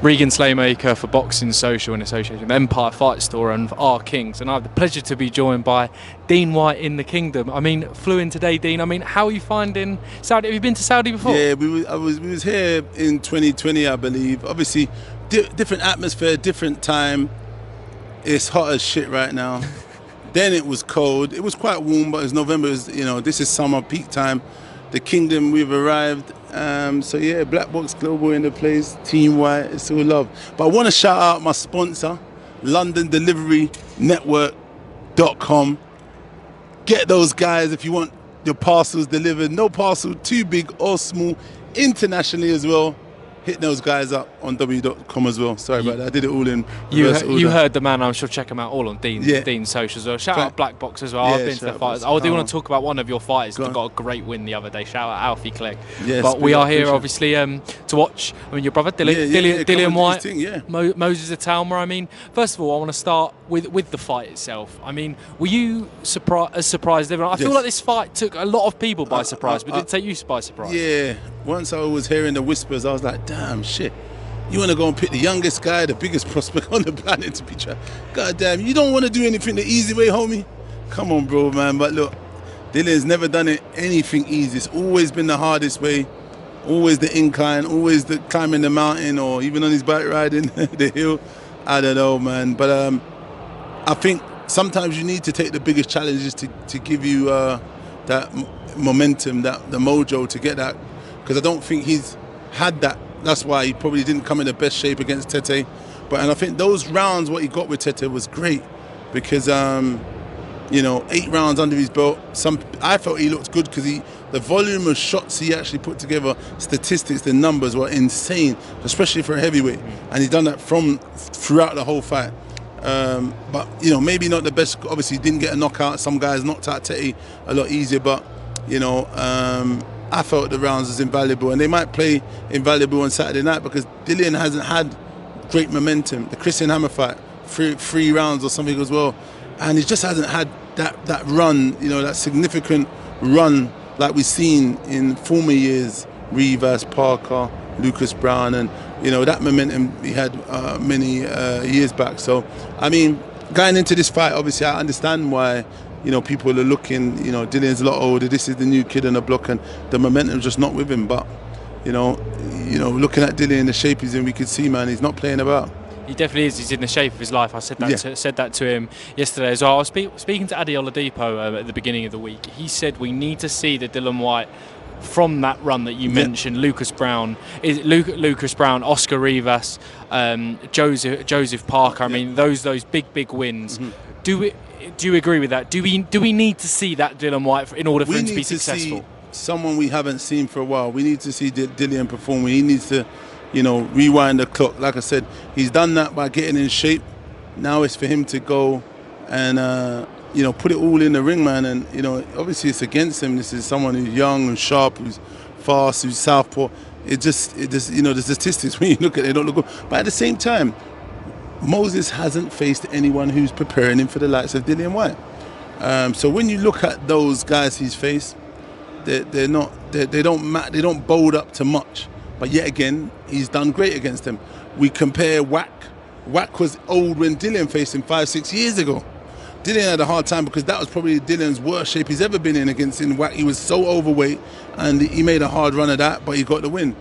Regan Slaymaker for Boxing Social in association with Empire Fight Store and Our Kings, and I have the pleasure to be joined by Dean Whyte in the Kingdom. I mean, flew in today, Dean. I mean, how are you finding Saudi? Have you been to Saudi before? Yeah, we was here in 2020, I believe. Obviously, different atmosphere, different time. It's hot as shit right now. Then it was cold. It was quite warm, but it's November. This is summer, peak time. The Kingdom, we've arrived. So yeah, Black Box Global in the place. Team White, it's all love. But I want to shout out my sponsor, London Delivery Network.com. Get those guys if you want your parcels delivered. No parcel too big or small. Internationally as well. Hit those guys up on w.com as well. Sorry about that. I did it all in reverse order. You heard the man. I'm sure check him out all on Dean's socials as well. Shout out Black Box as well. I've been to the fighters. I do want to talk about one of your fighters that got a great win the other day. Shout out Alfie Kle. Yes, but we are here obviously to watch. I mean, your brother Dillian Whyte, Moses Itauma. I mean, first of all, I want to start with the fight itself. I mean, were you surprised as everyone? I feel like this fight took a lot of people by surprise, but did it take you by surprise? Yeah. Once I was hearing the whispers, I was like, damn, shit. You want to go and pick the youngest guy, the biggest prospect on the planet to be tried? God damn, you don't want to do anything the easy way, homie? Come on, bro, man. But look, Dillian's never done anything easy. It's always been the hardest way. Always the incline, always the climbing the mountain, or even on his bike riding the hill. I don't know, man. But I think sometimes you need to take the biggest challenges to give you that momentum, the mojo to get that. Because I don't think he's had that. That's why he probably didn't come in the best shape against Tete. And I think those rounds, what he got with Tete was great. Because, 8 rounds under his belt. I felt he looked good because the volume of shots he actually put together, statistics, the numbers were insane, especially for a heavyweight. And he's done that throughout the whole fight. But, maybe not the best. Obviously, he didn't get a knockout. Some guys knocked out Tete a lot easier. But, I felt the rounds was invaluable, and they might play invaluable on Saturday night because Dillian hasn't had great momentum. The Christian Hammer fight, three rounds or something as well, and he just hasn't had that run, that significant run like we've seen in former years. Rivas, Parker, Lucas Brown, and that momentum he had many years back. So, I mean, going into this fight, obviously, I understand why. People are looking, Dillian's a lot older, this is the new kid on the block, and the momentum's just not with him. But, looking at Dillian, the shape he's in, we could see, man, he's not playing about. He definitely is. He's in the shape of his life. I said that to him yesterday as well. I was speaking to Adi Oladipo at the beginning of the week. He said we need to see the Dillian Whyte from that run that you mentioned, Lucas Brown, Oscar Rivas, Joseph Parker. I mean, those big wins. Mm-hmm. Do you agree with that? Do we need to see that Dillian Whyte in order for him to be successful? We need to see someone we haven't seen for a while. We need to see Dillian perform. He needs to, rewind the clock. Like I said, he's done that by getting in shape. Now it's for him to go and put it all in the ring, man. And obviously it's against him. This is someone who's young and sharp, who's fast, who's southpaw. It just the statistics when you look at it, they don't look good. But at the same time, Moses hasn't faced anyone who's preparing him for the likes of Dillian Whyte. So when you look at those guys he's faced, they don't bold up to much. But yet again, he's done great against them. We compare Whack. Whack was old when Dillian faced him 5-6 years ago. Dillian had a hard time because that was probably Dillian's worst shape he's ever been in against Whack. He was so overweight and he made a hard run of that, but he got the win.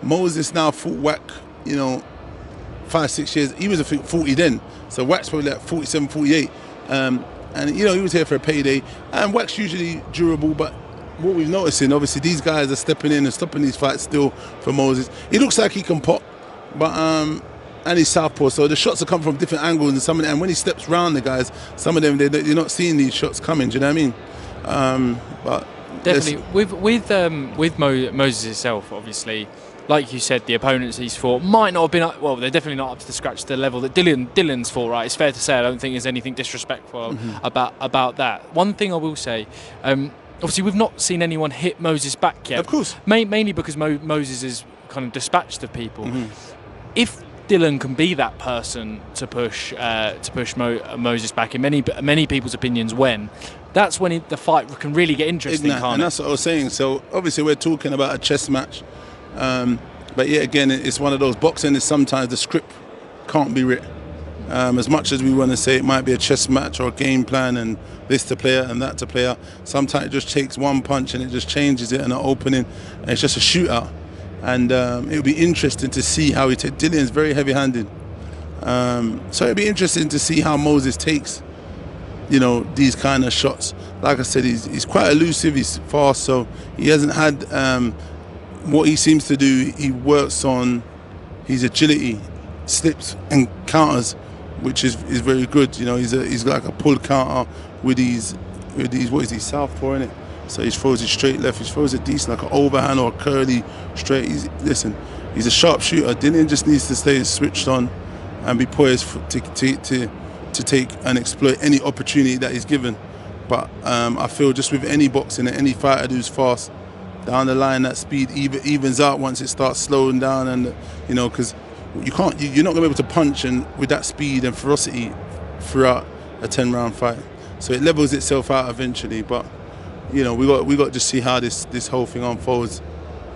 Moses now fought Whack, 5-6 years. He was, I think, 40 then. So Whack's probably like 47, 48. And, he was here for a payday. And Whack's usually durable, but what we've noticing, obviously, these guys are stepping in and stopping these fights still for Moses. He looks like he can pop, but and he's southpaw. So the shots are coming from different angles, and when he steps round the guys, some of them, you're not seeing these shots coming. Do you know what I mean? But definitely, with Moses himself, obviously, like you said, the opponents he's fought might not have been they're definitely not up to the scratch to the level that Dillian's fought, right? It's fair to say. I don't think there's anything disrespectful about that. One thing I will say, obviously we've not seen anyone hit Moses back yet. Of course. Mainly because Moses is kind of dispatched of people. If Dillian can be that person to push Moses back, in many people's opinions, that's when the fight can really get interesting, can't it? And that's what I was saying. So obviously we're talking about a chess match. But yeah, again, it's one of those. Boxing is sometimes the script can't be written. As much as we want to say it might be a chess match or a game plan and this to player and that to player, sometimes it just takes one punch and it just changes it in an opening, and it's just a shootout. And it'll be interesting to see how he takes. Dillian's very heavy-handed, so it'll be interesting to see how Moses takes, these kind of shots. Like I said, he's quite elusive, he's fast, so he hasn't had what he seems to do. He works on his agility, slips and counters, which is very good. He's like a pull counter with these what is he, southpaw in it. So he throws it straight left. He throws it decent, like an overhand or a curly straight. He's a sharp shooter. Dillian just needs to stay switched on and be poised to take and exploit any opportunity that he's given. But I feel just with any boxing and any fighter who's fast, down the line that speed evens out once it starts slowing down, and because you're not going to be able to punch and with that speed and ferocity throughout a 10-round fight. So it levels itself out eventually. But we got to see how this whole thing unfolds.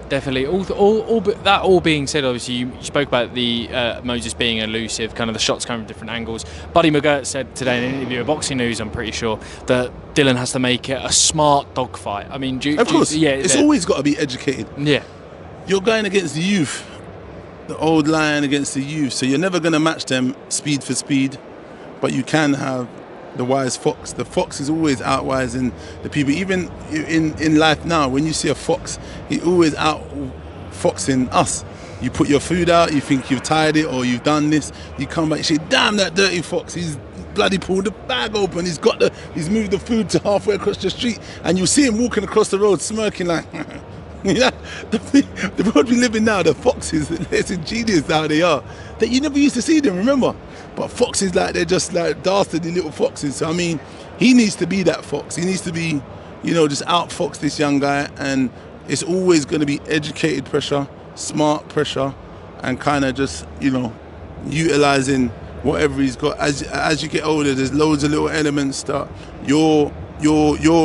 Definitely. All being said, obviously you spoke about the Moses being elusive, kind of the shots coming from different angles. Buddy McGirt said today in an interview with Boxing News, I'm pretty sure, that Dillian has to make it a smart dogfight. I mean, of course, it's always got to be educated. Yeah, you're going against the youth, the old lion against the youth, so you're never going to match them speed for speed, but you can have the wise fox. The fox is always outwising the people. Even in life now, when you see a fox, he always outfoxing us. You put your food out, you think you've tied it or you've done this, you come back, you say, damn, that dirty fox, he's bloody pulled the bag open, he's moved the food to halfway across the street, and you see him walking across the road smirking like the world we live in now, the foxes, it's ingenious how they are, that you never used to see them, remember? But foxes, they're just like dastardly little foxes. So I mean, he needs to be that fox. He needs to be, just outfox this young guy, and it's always going to be educated pressure, smart pressure, and kind of just, utilizing whatever he's got. As you get older, there's loads of little elements that your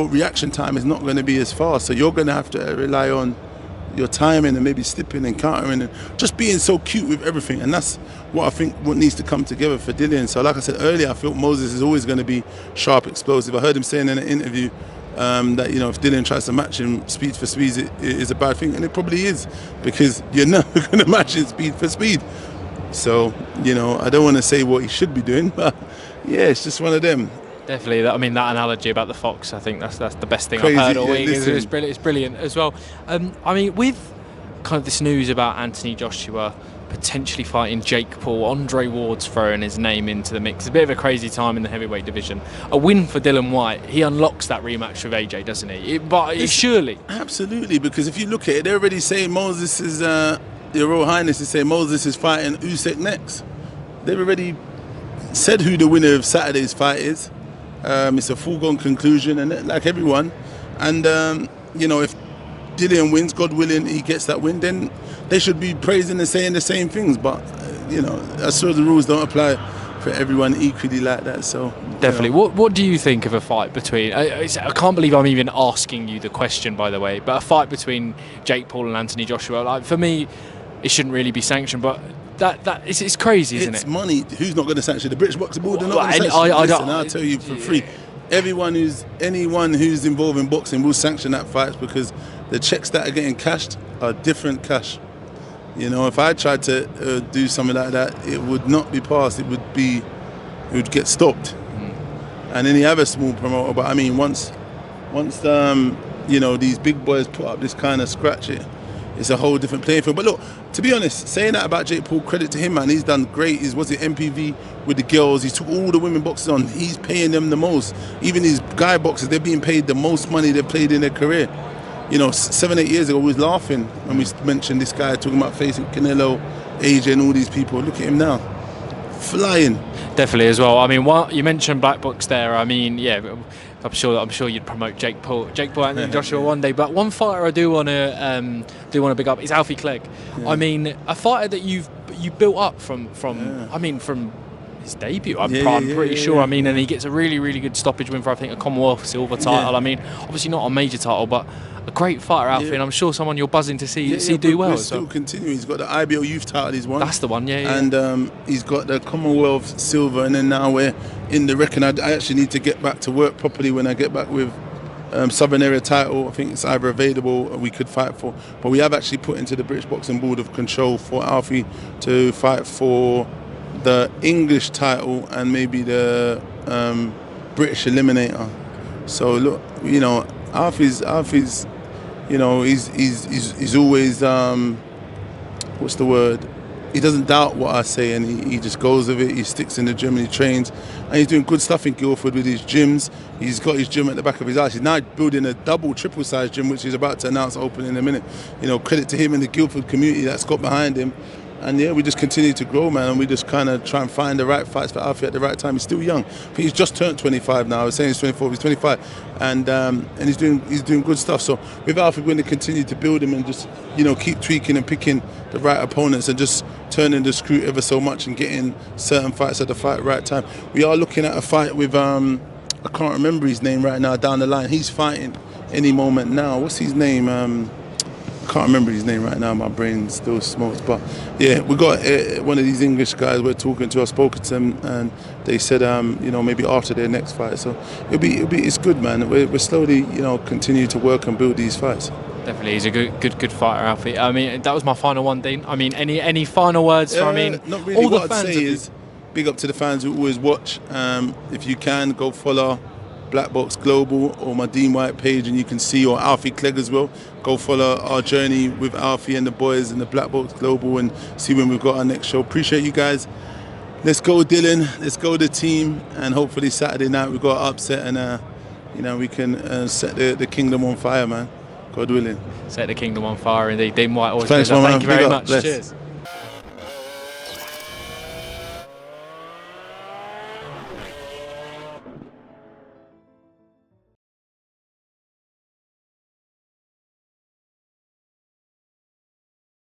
reaction time is not going to be as fast. So you're going to have to rely on your timing and maybe slipping and countering and just being so cute with everything. And that's what I think what needs to come together for Dillian. So like I said earlier, I feel Moses is always going to be sharp, explosive. I heard him saying in an interview that if Dillian tries to match him speed for speed, it is a bad thing, and it probably is, because you're never going to match him speed for speed. So I don't want to say what he should be doing, but yeah, it's just one of them. Definitely. I mean, that analogy about the fox, I think that's the best thing Crazy, I've heard all week. Yeah, It's brilliant as well. I mean, with kind of this news about Anthony Joshua potentially fighting Jake Paul, Andre Ward's throwing his name into the mix. It's a bit of a crazy time in the heavyweight division. A win for Dillian Whyte, he unlocks that rematch with AJ, doesn't he? Surely. Absolutely, because if you look at it, they're already saying Moses is, Your Royal Highness is saying Moses is fighting Usyk next. They've already said who the winner of Saturday's fight is. It's a foregone conclusion, and like everyone, and if Dillian wins, God willing, he gets that win, then they should be praising and saying the same things. But I suppose the rules don't apply for everyone equally like that. So definitely. What do you think of a fight between? I can't believe I'm even asking you the question, by the way. But a fight between Jake Paul and Anthony Joshua, like, for me, it shouldn't really be sanctioned, but. It's crazy, isn't it? It's money. Who's not going to sanction? The British Boxing Board are not going to sanction. Listen, I'll tell you for free. Anyone who's involved in boxing will sanction that fight, because the checks that are getting cashed are different cash. If I tried to do something like that, it would not be passed. It would get stopped. And any other small promoter. But I mean, once these big boys put up this kind of scratch, it's a whole different playing field. But look, to be honest, saying that about Jake Paul, credit to him, man. He's done great. Was it MPV with the girls? He took all the women boxers on. He's paying them the most. Even these guy boxers, they're being paid the most money they've played in their career. 7-8 years ago, we was laughing when we mentioned this guy talking about facing Canelo, AJ, and all these people. Look at him now, flying. Definitely as well. I mean, you mentioned black books there. I mean, yeah. I'm sure you'd promote Jake Paul, Anthony Joshua one day. But one fighter I do want to big up is Alfie Kle. Yeah. I mean, a fighter that you built up from his debut. I'm pretty sure. I mean, and he gets a really, really good stoppage win for, I think, a Commonwealth silver title. Yeah. I mean, obviously not a major title, but a great fighter, Alfie, and I'm sure someone you're buzzing to see do well. We're still continuing. He's got the IBO Youth title he's won. That's the one, yeah. And he's got the Commonwealth silver, and then now we're in the reckon. I actually need to get back to work properly when I get back with Southern Area title. I think it's either available or we could fight for. But we have actually put into the British Boxing Board of Control for Alfie to fight for the English title and maybe the British Eliminator. So look, you know, Alfie's, you know, he's always what's the word? He doesn't doubt what I say, and he just goes with it. He sticks in the gym and he trains, and he's doing good stuff in Guildford with his gyms. He's got his gym at the back of his house. He's now building a triple size gym, which he's about to announce opening in a minute. You know, credit to him and the Guildford community that's got behind him. And yeah, we just continue to grow, man, and we just kind of try and find the right fights for Alfie at the right time. He's still young. I think he's just turned 25 now. I was saying he's 24, he's 25, and he's doing good stuff. So with Alfie, we're going to continue to build him and just, you know, keep tweaking and picking the right opponents and just turning the screw ever so much and getting certain fights at the right time. We are looking at a fight with I can't remember his name right now down the line. He's fighting any moment now. What's his name? I can't remember his name right now. My brain still smokes. But yeah, we got one of these English guys we're talking to. I spoke to them and they said, you know, maybe after their next fight. So it's good, man. We're slowly, you know, continue to work and build these fights. Definitely, he's a good fighter, Alfie. I mean, that was my final one, Dean. I mean, any final words? I mean, not really. All what the I'd fans say is big up to the fans who always watch. If you can, go follow Black Box Global or my Dean Whyte page, and you can see, or Alfie Kle as well. Go follow our journey with Alfie and the boys in the Black Box Global and see when we've got our next show. Appreciate you guys. Let's go, Dylan. Let's go, the team, and hopefully Saturday night we've got an upset and you know, we can set the kingdom on fire, man. God willing. Set the kingdom on fire, indeed. Dean Whyte always. Thanks, Thank you very Big up. much. Bless. Cheers.